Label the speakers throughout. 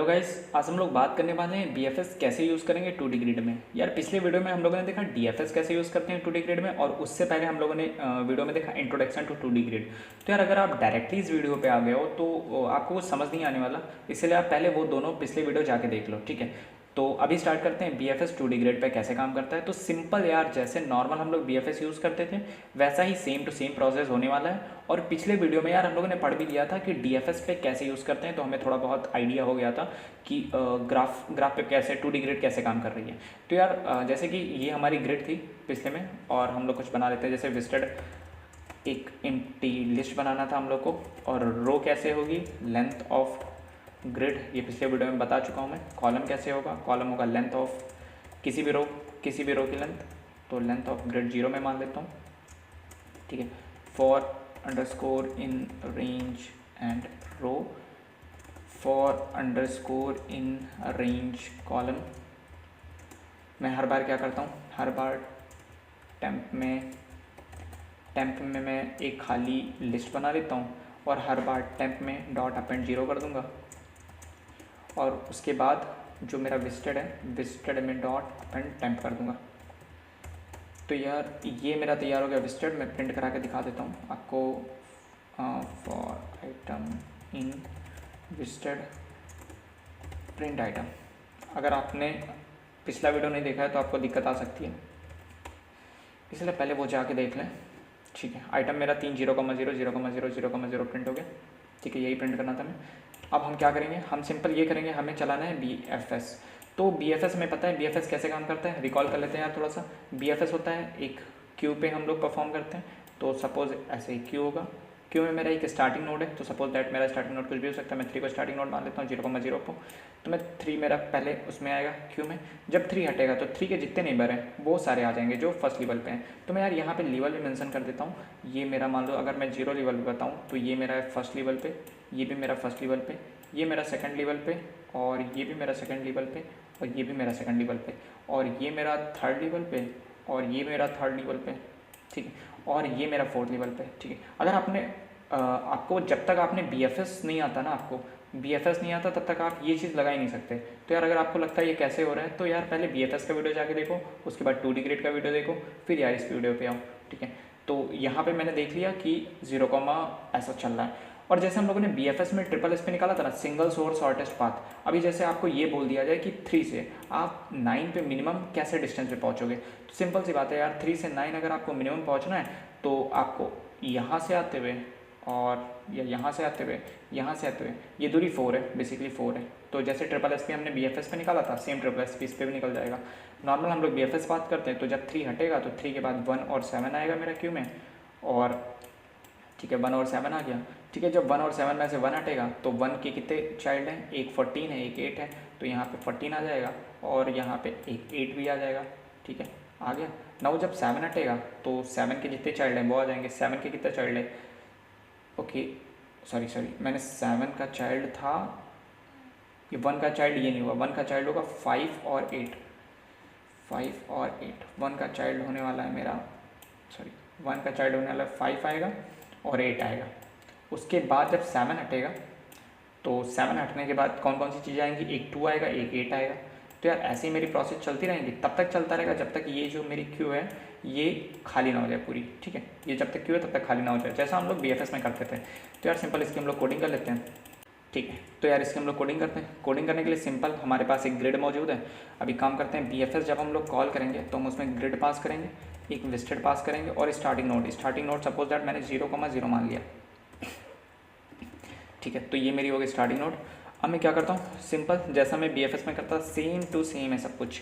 Speaker 1: Hello guys, आज हम लोग बात करने वाले हैं बीएफएस कैसे यूज़ करेंगे 2D ग्रिड में। यार पिछले वीडियो में हम लोगों ने देखा डीएफएस कैसे यूज़ करते हैं 2D ग्रिड में, और उससे पहले हम लोगों ने वीडियो में देखा इंट्रोडक्शन टू 2D ग्रिड। तो यार अगर आप डायरेक्टली इस वीडियो पे आ गए हो तो आपको कुछ समझ नहीं आने वाला, इसलिए आप पहले वो दोनों पिछले वीडियो जाके देख लो, ठीक है। तो अभी स्टार्ट करते हैं बीएफएस 2D ग्रिड पे कैसे काम करता है। तो सिंपल यार, जैसे नॉर्मल हम लोग बीएफएस यूज़ करते थे वैसा ही सेम टू सेम प्रोसेस होने वाला है। और पिछले वीडियो में यार हम लोगों ने पढ़ भी लिया था कि डीएफएस पे कैसे यूज़ करते हैं, तो हमें थोड़ा बहुत आइडिया हो गया था कि ग्राफ पे कैसे 2D ग्रिड कैसे काम कर रही है। तो यार जैसे कि ये हमारी ग्रिड थी पिछले में, और हम लोग कुछ बना लेते हैं। जैसे विजिटेड एक एम्प्टी लिस्ट बनाना था हम लोग को, और रो कैसे होगी, लेंथ ऑफ ग्रिड, ये पिछले वीडियो में बता चुका हूँ मैं। कॉलम कैसे होगा, कॉलम होगा लेंथ ऑफ किसी भी रो की लेंथ, तो लेंथ ऑफ ग्रिड 0 में मान लेता हूँ, ठीक है। For underscore in range and row, for underscore in range column. मैं हर बार क्या करता हूँ, हर बार टेम्प में मैं एक खाली लिस्ट बना लेता हूँ, और हर बार टेम्प में डॉट अपेंड 0 कर दूँगा, और उसके बाद जो मेरा विजिटेड है, विजिटेड में डॉट अपेंड टेम्प कर दूँगा। तो यार ये मेरा तैयार हो गया विजिटेड। मैं प्रिंट करा के दिखा देता हूँ आपको। For item in visited print item. अगर आपने पिछला वीडियो नहीं देखा है तो आपको दिक्कत आ सकती है, इसलिए पहले वो जाके देख लें, ठीक है। आइटम मेरा 3 0,0 0,0 0,0 प्रिंट हो गया, ठीक है। यही प्रिंट करना था मैं। अब हम क्या करेंगे, हम सिंपल ये करेंगे, हमें चलाना है बीएफएस। तो बीएफएस में पता है बीएफएस कैसे काम करता है, रिकॉल कर लेते हैं यार थोड़ा सा। बीएफएस होता है एक क्यू पे हम लोग परफॉर्म करते हैं। तो सपोज ऐसे ही क्यू होगा, क्यू में मेरा एक स्टार्टिंग नोड है, तो सपोज दैट मेरा स्टार्टिंग नोड कुछ भी हो सकता है। मैं 3 को स्टार्टिंग नोड मान लेता हूँ 0,0 को। तो मैं 3 मेरा पहले उसमें आएगा क्यू में। जब 3 हटेगा तो 3 के जितने नेबर हैं वो सारे आ जाएंगे जो फर्स्ट लेवल पे हैं। तो मैं यार यहाँ पे लेवल भी मेंशन कर देता हूँ। ये मेरा मान लो अगर मैं 0 लेवल पे बताऊँ तो ये मेरा है फर्स्ट लेवल पे, ये भी मेरा फर्स्ट लेवल पे, ये मेरा सेकंड लेवल पे, और ये भी मेरा सेकंड लेवल पे, और ये भी मेरा सेकंड लेवल पे, और ये मेरा थर्ड लेवल पे, और ये मेरा थर्ड लेवल पे, ठीक है, और ये मेरा फोर्थ लेवल पे, ठीक है। अगर आपको जब तक आपने बीएफएस नहीं आता ना, आपको बीएफएस नहीं आता तब तक आप ये चीज़ लगा ही नहीं सकते। तो यार अगर आपको लगता है ये कैसे हो रहा है, तो यार पहले बीएफएस का वीडियो जाके देखो, उसके बाद 2D ग्रिड का वीडियो देखो, फिर यार इस वीडियो पे आओ, ठीक है। तो यहाँ पे मैंने देख लिया कि 0, ऐसा चल रहा है। और जैसे हम लोगों ने बीएफएस में ट्रिपल एस पे निकाला था ना, सिंगल सोर्स शॉर्टेस्ट पाथ। अभी जैसे आपको ये बोल दिया जाए कि 3 से आप 9 पे मिनिमम कैसे डिस्टेंस पे पहुँचोगे, तो सिंपल सी बात है यार, 3 से 9 अगर आपको मिनिमम पहुँचना है तो आपको यहाँ से आते हुए और या यहाँ से आते हुए, ये दूरी 4 है, बेसिकली 4 है। तो जैसे ट्रिपल एस पे हमने बीएफएस पे निकाला था, सेम ट्रिपल एस पे इस पर भी निकल जाएगा। नॉर्मल हम लोग बीएफएस बात करते हैं, तो जब 3 हटेगा तो 3 के बाद 1 और 7 आएगा मेरा क्यू में, और ठीक है 1 और 7 आ गया, ठीक है। जब 1 और 7 में से 1 हटेगा तो 1 के कितने चाइल्ड हैं, एक 14 है, एक 8 है, तो यहाँ पे 14 आ जाएगा, और यहाँ पे एक 8 भी आ जाएगा, ठीक है, आ गया। नाउ जब 7 हटेगा तो 7 के जितने चाइल्ड हैं वो आ जाएंगे। 7 के कितने चाइल्ड है, ओके सॉरी मैंने 7 का चाइल्ड था, ये 1 का चाइल्ड ये नहीं हुआ, 1 का चाइल्ड होगा 5 और 8, 5 और 8, 1 का चाइल्ड होने वाला है मेरा, 1 का चाइल्ड होने वाला है 5 आएगा और 8 आएगा। उसके बाद जब 7 हटेगा तो 7 हटने के बाद कौन कौन सी चीज़ें आएंगी, एक 2 आएगा, एक 8 आएगा। तो यार ऐसे ही मेरी प्रोसेस चलती रहेंगी, तब तक चलता रहेगा जब तक ये जो मेरी क्यू है ये खाली ना हो जाए पूरी, ठीक है। ये जब तक क्यू है तब तक खाली ना हो जाए, जैसा हम लोग बीएफएस में करते थे। तो यार सिंपल इसकी हम लोग कोडिंग कर लेते हैं, ठीक है। तो यार इसकी हम लोग कोडिंग करते हैं। कोडिंग करने के लिए सिंपल हमारे पास एक ग्रिड मौजूद है। अभी काम करते हैं, बीएफएस जब हम लोग कॉल करेंगे तो हम उसमें ग्रिड पास करेंगे, एक विजिटेड पास करेंगे, और स्टार्टिंग नोड सपोज दैट मैंने 0,0 मान लिया, ठीक है। तो ये मेरी होगी स्टार्टिंग नोड। अब मैं क्या करता हूँ, सिंपल जैसा मैं बीएफएस में करता सेम टू सेम है सब कुछ।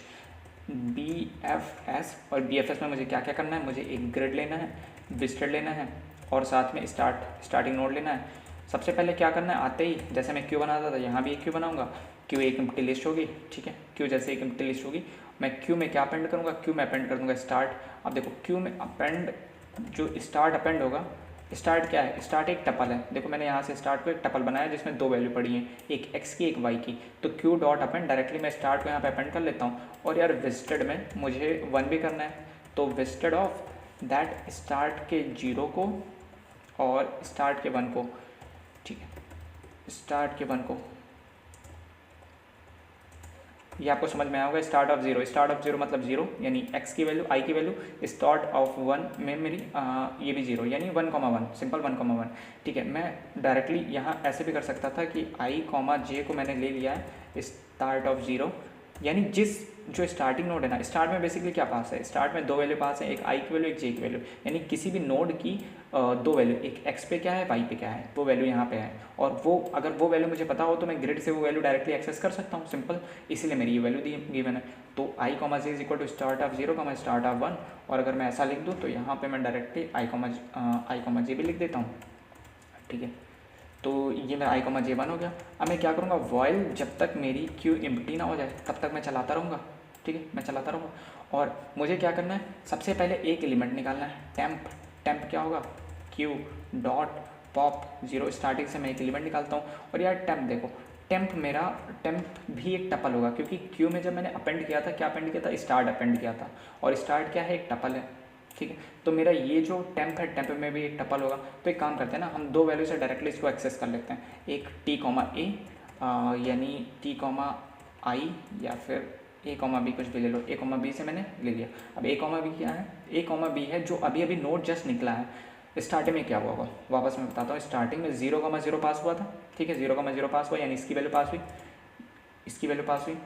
Speaker 1: बीएफएस और बीएफएस में मुझे क्या क्या करना है, मुझे एक ग्रिड लेना है, विजिटेड लेना है, और साथ में स्टार्टिंग नोड लेना है। सबसे पहले क्या करना है, आते ही जैसे मैं क्यू बनाता था यहाँ भी एक क्यू बनाऊंगा। क्यू एक एम्प्टी लिस्ट होगी, ठीक है। क्यू जैसे एक एम्प्टी लिस्ट होगी, मैं क्यू में क्या अपेंड करूँगा, क्यू में अपेंड कर दूँगा स्टार्ट। अब देखो क्यू में अपेंड, जो स्टार्ट अपेंड होगा, स्टार्ट क्या है, स्टार्ट एक टपल है। देखो मैंने यहाँ से स्टार्ट को एक टपल बनाया जिसमें 2 वैल्यू पड़ी हैं, एक एक्स की एक वाई की। तो क्यू डॉट अपेंड डायरेक्टली मैं स्टार्ट को यहाँ पे अपेंड कर लेता हूँ। और यार विजिटेड में मुझे 1 भी करना है, तो विजिटेड ऑफ दैट स्टार्ट के 0 को और स्टार्ट के 1 को, ठीक है, स्टार्ट के 1 को, ये आपको समझ में आएगा। स्टार्ट ऑफ जीरो मतलब जीरो, यानी एक्स की वैल्यू आई की वैल्यू स्टार्ट ऑफ 1 में मेरी ये भी जीरो, यानी 1,1 सिंपल 1,1। ठीक है, मैं डायरेक्टली यहाँ ऐसे भी कर सकता था कि आई कॉमा जे को मैंने ले लिया है स्टार्ट ऑफ जीरो, यानी जो स्टार्टिंग नोड है ना, स्टार्ट में बेसिकली क्या पास है, स्टार्ट में दो वैल्यू पास है, एक आई की वैल्यू एक जे की वैल्यू, यानी किसी भी नोड की दो वैल्यू, एक एक्स पे क्या है वाई पे क्या है, वो वैल्यू यहाँ पे है, और वो अगर वो वैल्यू मुझे पता हो तो मैं ग्रिड से वो वैल्यू डायरेक्टली एक्सेस कर सकता हूँ, सिंपल, इसीलिए मेरी ये वैल्यू दी गिवन है। तो I comma J is equal to start of zero comma start of 1, और अगर मैं ऐसा लिख दूँ तो यहाँ पर मैं डायरेक्टली आई कॉमा जे भी लिख देता हूँ। ठीक है, तो ये मेरा आई कॉमा जे 1 हो गया। अब मैं क्या करूँगा, वॉइल जब तक मेरी क्यू एम्प्टी ना हो जाए तब तक मैं चलाता रहूँगा। ठीक है, मैं चलाता रहूँगा, और मुझे क्या करना है, सबसे पहले एक एलिमेंट निकालना है, टेम्प क्या होगा, Q dot pop zero, starting से मैं एक एलिमेंट निकालता हूँ। और यार टेम्प टेम्प भी एक टपल होगा, क्योंकि क्यू में जब मैंने अपेंड किया था, क्या अपेंड किया था, स्टार्ट अपेंड किया था, और स्टार्ट क्या है, एक टपल है। ठीक है, तो मेरा ये जो टेम्प है, टेम्प में भी एक टपल होगा। तो एक काम करते हैं ना, हम दो वैल्यू से डायरेक्टली इसको एक्सेस कर लेते हैं, एक टी कॉमा ए यानी टी कॉमा आई, या फिर ए कॉमा बी, कुछ भी ले लो, ए कॉमा बी से मैंने ले लिया। अब ए कॉमा बी क्या है, ए कॉमा बी है जो अभी अभी नोड जस्ट निकला है। स्टार्टिंग में क्या हुआ होगा, वापस मैं बताता हूँ, स्टार्टिंग में 0,0 पास हुआ था। ठीक है, 0,0 पास हुआ, यानी इसकी वैल्यू पास हुई, इसकी वैल्यू पास हुई,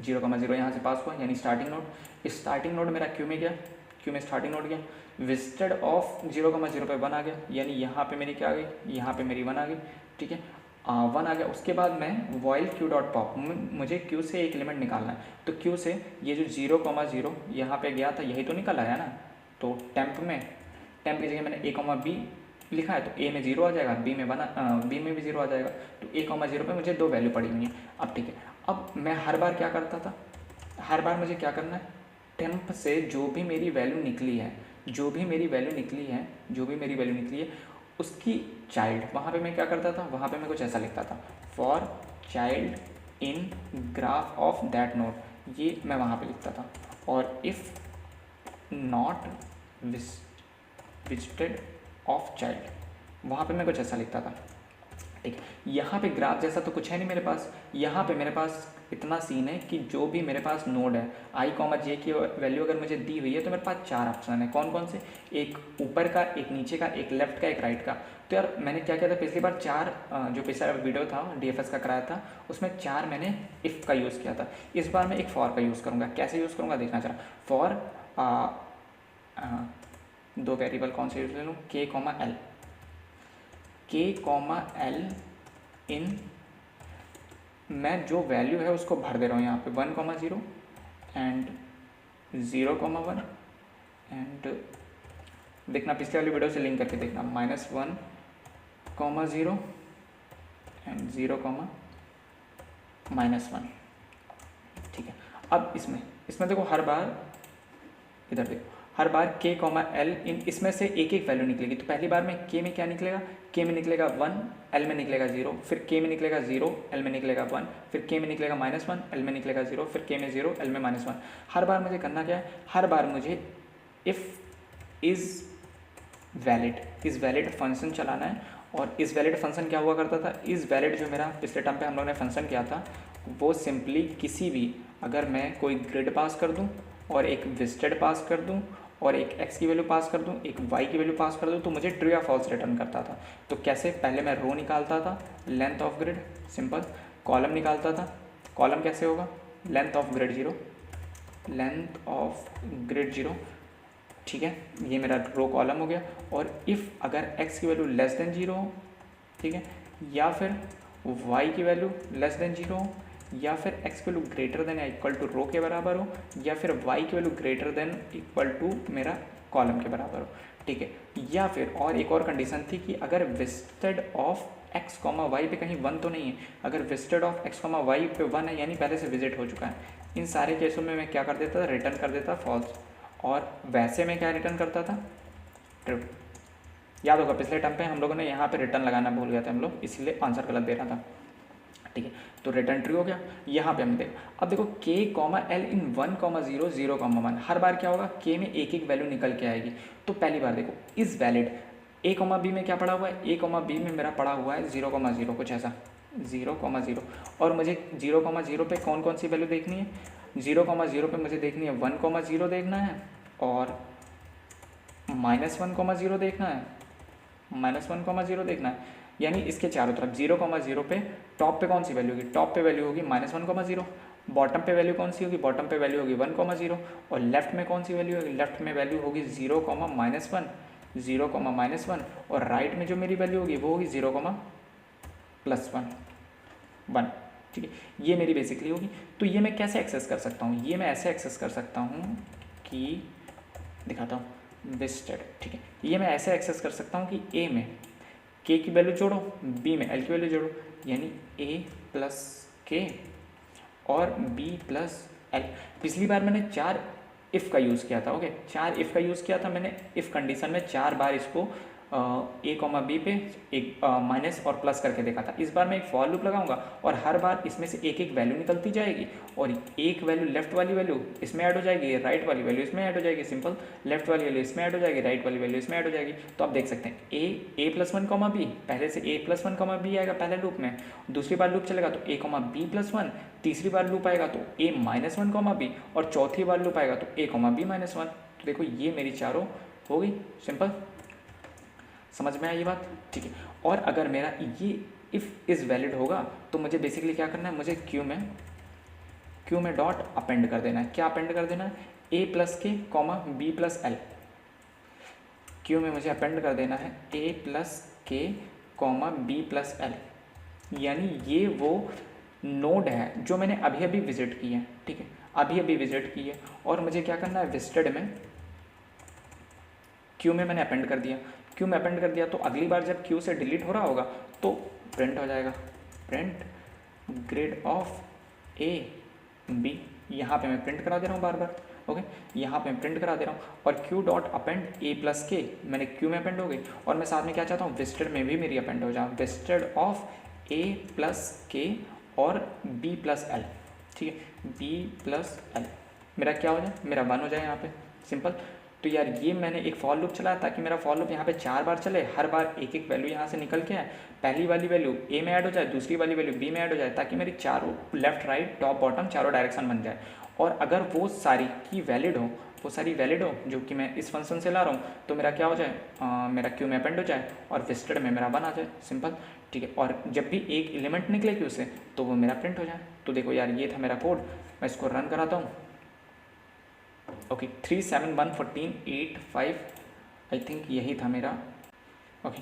Speaker 1: 0,0 यहाँ से पास हुआ, यानी स्टार्टिंग नोड मेरा क्यू में गया, क्यू में स्टार्टिंग नोड गया, विजिटेड ऑफ 0,0 पे 1 आ गया, यानी यहाँ पे मेरी क्या आ गई, यहाँ पे मेरी 1 आ गई। ठीक है, 1 आ गया। उसके बाद मैं वॉइल क्यू डॉट पॉप, मुझे क्यू से एक एलिमेंट निकालना है, तो क्यू से ये जो 0,0 यहाँ पे गया था, यही तो निकल आया ना। तो टेम्प की जगह मैंने ए कॉमा बी लिखा है, तो ए में 0 आ जाएगा, बी में भी 0 आ जाएगा, तो ए कॉमा 0 पे मुझे दो वैल्यू पड़ी हुई है। अब ठीक है, अब मैं हर बार क्या करता था, हर बार मुझे क्या करना है, टेम्प से जो भी मेरी वैल्यू निकली है, उसकी चाइल्ड, वहाँ पे मैं क्या करता था, वहाँ पे मैं कुछ ऐसा लिखता था, for child in graph of that node, ये मैं वहाँ पे लिखता था। और if not visited of child, वहाँ पे मैं कुछ ऐसा लिखता था। ठीक, यहाँ पे ग्राफ जैसा तो कुछ है नहीं मेरे पास, यहाँ पे मेरे पास इतना सीन है कि जो भी मेरे पास नोड है, आई कॉमा जे की वैल्यू अगर मुझे दी हुई है तो मेरे पास 4 ऑप्शन है। कौन कौन से, एक ऊपर का, एक नीचे का, एक लेफ्ट का, एक राइट का। तो यार मैंने क्या किया था पिछली बार, 4 जो पिछला वीडियो था DFS का कराया था, उसमें 4 मैंने इफ़ का यूज़ किया था। इस बार मैं एक फॉर का यूज़ करूँगा। कैसे यूज़ करूँगा देखना जरा। फॉर दो वेरिएबल कौन से यूज़ ले लूँ, के कॉमा एल इन, मैं जो वैल्यू है उसको भर दे रहा हूँ यहाँ पे, 1,0 एंड 0,1 एंड देखना पिछले वाली वीडियो से लिंक करके देखना, -1,0 एंड 0,-1। ठीक है, अब इसमें देखो हर बार, इधर देखो, हर बार के कॉमा एल इन, इसमें से एक एक वैल्यू निकलेगी। तो पहली बार में के में क्या निकलेगा, के में निकलेगा 1, एल में निकलेगा 0, फिर के में निकलेगा 0, एल में निकलेगा 1, फिर के में निकलेगा -1, एल में निकलेगा 0, फिर के में 0, एल में -1। हर बार मुझे करना क्या है, हर बार मुझे इफ़ इज़ वैलिड फंक्शन चलाना है। और इस वैलिड फंक्शन क्या हुआ करता था, इस वैलिड जो मेरा पिछले टर्म पे हम लोग ने फंक्शन किया था, वो सिंपली किसी भी, अगर मैं कोई ग्रिड पास कर दूँ और एक विजिटेड पास कर दूँ और एक x की वैल्यू पास कर दूँ, एक y की वैल्यू पास कर दूँ, तो मुझे ट्रू या फॉल्स रिटर्न करता था। तो कैसे, पहले मैं रो निकालता था, length of grid, simple, column निकालता था, कॉलम कैसे होगा, लेंथ ऑफ ग्रिड 0। ठीक है, ये मेरा रो कॉलम हो गया। और इफ़ अगर x की वैल्यू लेस देन 0 हो, ठीक है, या फिर y की वैल्यू लेस देन 0 हो, या फिर x की वैल्यू ग्रेटर देन या इक्वल टू रो के बराबर हो, या फिर y की value greater than equal to मेरा कॉलम के बराबर हो। ठीक है, या फिर और एक और कंडीशन थी कि अगर विजिटेड ऑफ x, y पे कहीं 1 तो नहीं है। अगर विजिटेड ऑफ x, y पे 1 है, यानी पहले से विजिट हो चुका है। इन सारे केसों में मैं क्या कर देता था, रिटर्न कर देता फॉल्स। और वैसे मैं क्या रिटर्न करता था, ट्रू। याद होगा पिछले टर्म पे हम लोगों ने यहाँ पे रिटर्न लगाना भूल गया था हम लोग, इसीलिए आंसर गलत दे रहा था। ठीक है, तो रिटर्न ट्रू हो गया। यहाँ पे हम देखो, अब देखो के कॉमा एल इन 1,0 0,1, हर बार क्या होगा, के में एक एक वैल्यू निकल के आएगी। तो पहली बार देखो is valid, a comma b में क्या पड़ा हुआ है, ए कॉमा बी में मेरा पड़ा हुआ है 0,0 कुछ ऐसा, 0,0 और मुझे 0,0 पे कौन कौन सी वैल्यू देखनी है, 0,0 पे मुझे देखनी है 1,0 देखना है और -1,0 देखना है, -1,0 देखना है, यानी इसके चारों तरफ 0,0 पे टॉप पे कौन सी वैल्यू होगी, टॉप पे वैल्यू होगी -1,0, बॉटम पे वैल्यू कौन सी होगी, बॉटम पे वैल्यू होगी 1,0 और लेफ्ट में कौन सी वैल्यू होगी, लेफ्ट में वैल्यू होगी 0,-1, 0,-1 और राइट में जो मेरी वैल्यू होगी वो होगी 0,+1, ठीक है। ये मेरी बेसिकली होगी। तो ये मैं कैसे एक्सेस कर सकता हूँ, ये मैं ऐसे एक्सेस कर सकता हूँ कि दिखाता हूँ, विस्टेड, ठीक है। ये मैं ऐसे एक्सेस कर सकता हूँ कि ए में के की वैल्यू जोड़ो, बी में एल की वैल्यू जोड़ो, यानी ए प्लस के और बी प्लस एल। पिछली बार मैंने 4 इफ़ का यूज़ किया था, ओके, 4 इफ़ का यूज़ किया था मैंने। इफ़ कंडीशन में 4 बार इसको ए कॉमा बी पे एक माइनस और प्लस करके देखा था। इस बार मैं एक फॉर लूप लगाऊंगा और हर बार इसमें से एक एक वैल्यू निकलती जाएगी और एक वैल्यू लेफ्ट वाली वैल्यू इसमें ऐड हो जाएगी, राइट वाली वैल्यू इसमें ऐड हो जाएगी, सिंपल लेफ्ट वाली वैल्यू इसमें ऐड हो जाएगी, राइट वाली वैल्यू इसमें ऐड हो जाएगी। तो आप देख सकते हैं a+1, बी, पहले से a+1, बी आएगा पहले लूप में, दूसरी बार लूप चलेगा तो a,b+1, तीसरी बार लूप आएगा तो a-1, बी और चौथी बार लूप आएगा तो a,b-1। तो देखो ये मेरी चारों हो गई, सिंपल, समझ में आई ये बात, ठीक है। और अगर मेरा ये इफ़ इज़ वैलिड होगा तो मुझे बेसिकली क्या करना है, मुझे क्यू में डॉट अपेंड कर देना है। क्या अपेंड कर देना है, a plus k comma b plus l. Q में मुझे अपेंड कर देना है a plus k comma b plus l, यानी ये वो नोड है जो मैंने अभी अभी विजिट की है, ठीक है, अभी अभी विजिट की है। और मुझे क्या करना है, विजिटेड में क्यू में मैंने अपेंड कर दिया, क्यू में अपेंड कर दिया तो अगली बार जब क्यू से डिलीट हो रहा होगा तो प्रिंट हो जाएगा, print grade of a b. यहाँ पे मैं प्रिंट करा दे रहा हूँ बार बार, ओके, यहाँ पे मैं प्रिंट करा दे रहा हूँ। और क्यू डॉट अपेंड ए प्लस के, मैंने क्यू में अपेंड हो गई और मैं साथ में क्या चाहता हूँ, विजिटेड में भी मेरी अपेंड हो जाए, विजिटेड ऑफ ए प्लस के और बी प्लस एल, ठीक है, बी प्लस एल मेरा क्या हो जाए, मेरा 1 हो जाए यहाँ पे, सिंपल। तो यार ये मैंने एक फॉर लूप चलाया ताकि मेरा फॉर लूप यहाँ पे 4 बार चले, हर बार एक एक वैल्यू यहाँ से निकल के आए, पहली वाली वैल्यू ए में ऐड हो जाए, दूसरी वाली वैल्यू बी में ऐड हो जाए, ताकि मेरी चारों लेफ्ट राइट टॉप बॉटम चारों डायरेक्शन बन जाए। और अगर वो सारी की वैलिड हो, वो सारी वैलिड हो जो कि मैं इस फंक्शन से ला रहा हूँ, तो मेरा क्या हो जाए, मेरा क्यू में अपेंड हो जाए और विजिटेड में मेरा 1 आ जाए, सिंपल, ठीक है। और जब भी एक एलिमेंट निकले क्यू से तो वो मेरा प्रिंट हो जाए। तो देखो यार ये था मेरा कोड, मैं इसको रन कराता हूँ, ओके, 3711485 आई थिंक यही था मेरा, ओके,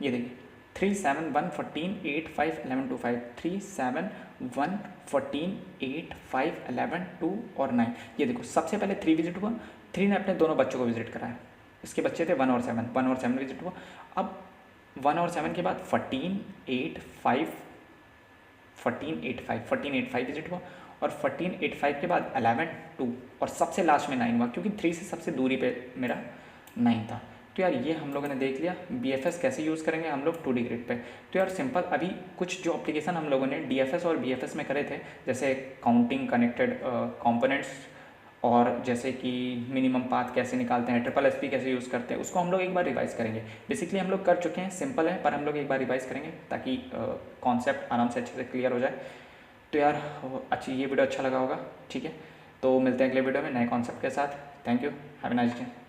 Speaker 1: ये देखिए 37114851125, 371148511 2 और 9। ये देखो सबसे पहले 3 विजिट हुआ, 3 ने अपने दोनों बच्चों को विजिट कराया, इसके बच्चे थे 1 और 7, 1 और 7 विजिट हुआ। अब 1 और 7 के बाद 1485 विजिट हुआ और 1485 के बाद 11 2 और सबसे लास्ट में 9 हुआ, क्योंकि 3 से सबसे दूरी पे मेरा 9 था। तो यार ये हम लोगों ने देख लिया BFS कैसे यूज़ करेंगे हम लोग 2D ग्रिड पे। तो यार सिंपल, अभी कुछ जो एप्लीकेशन हम लोगों ने DFS और BFS में करे थे, जैसे काउंटिंग कनेक्टेड कंपोनेंट्स और जैसे कि मिनिमम पाथ कैसे निकालते हैं, SSSP कैसे यूज़ करते हैं, उसको हम लोग एक बार रिवाइज़ करेंगे। बेसिकली हम लोग कर चुके हैं, सिंपल है, पर हम लोग एक बार रिवाइज़ करेंगे ताकि कॉन्सेप्ट आराम से अच्छे से क्लियर हो जाए। तो यार अच्छी ये वीडियो अच्छा लगा होगा, ठीक है, तो मिलते हैं अगले वीडियो में नए कॉन्सेप्ट के साथ। Thank you, have a nice day.